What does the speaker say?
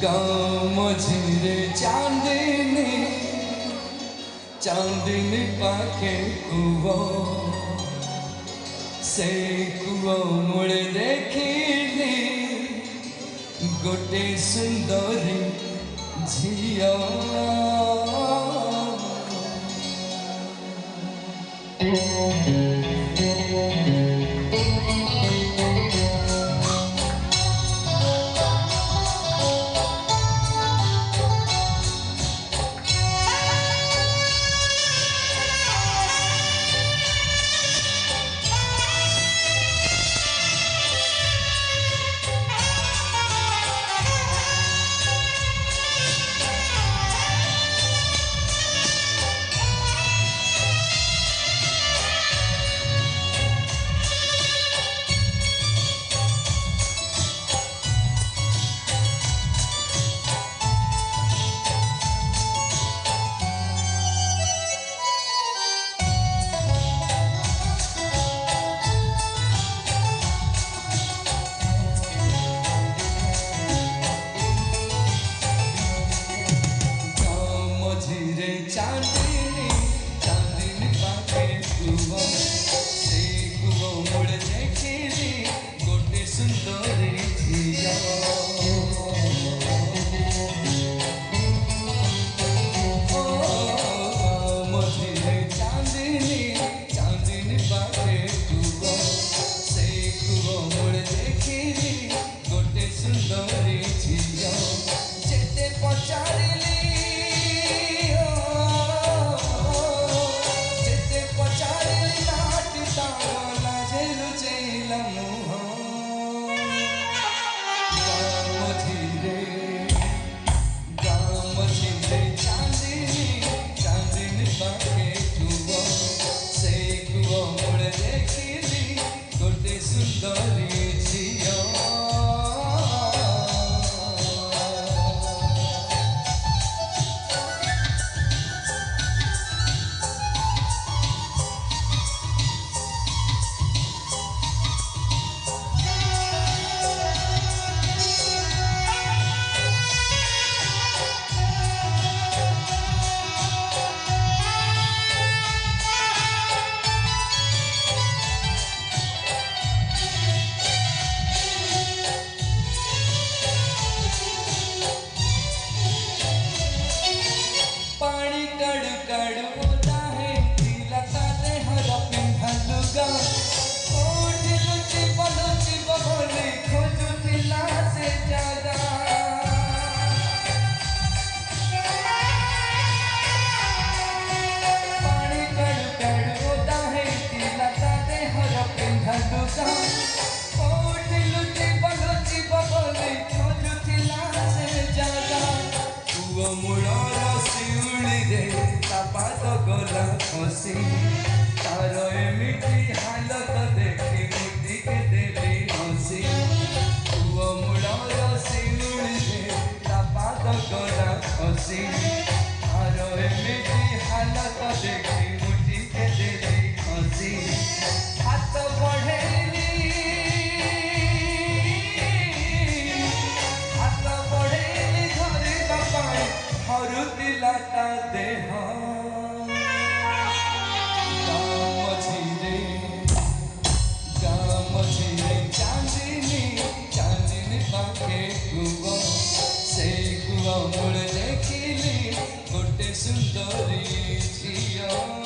गाँव मझिरे चांदनी चांदनी पाखे कुओ से कुओ मुड़े देखिली गोटे सुंदरी झिया चांदनी चांदनी पाखे कुओ से कुओ मुड़ देखिली गोटे सुंदरी झिया मझिरे चांदनी चांदनी पाखे कुओ से कुओ मुड़ देखिली गोटे सुंदरी झिया जेते पचारिली तारो एमिटी हालत देखी मुठी के देवी हसी पुओ मुड़र सिउड़ी दे ता पाद गला खसी तारो एमिटी हालत देखी मुठी के देवी हसी हाथ बढ़ेली धरी बापाई हरुतिला ता देह मुड़ देखिली गोटे सुंदरी झिया।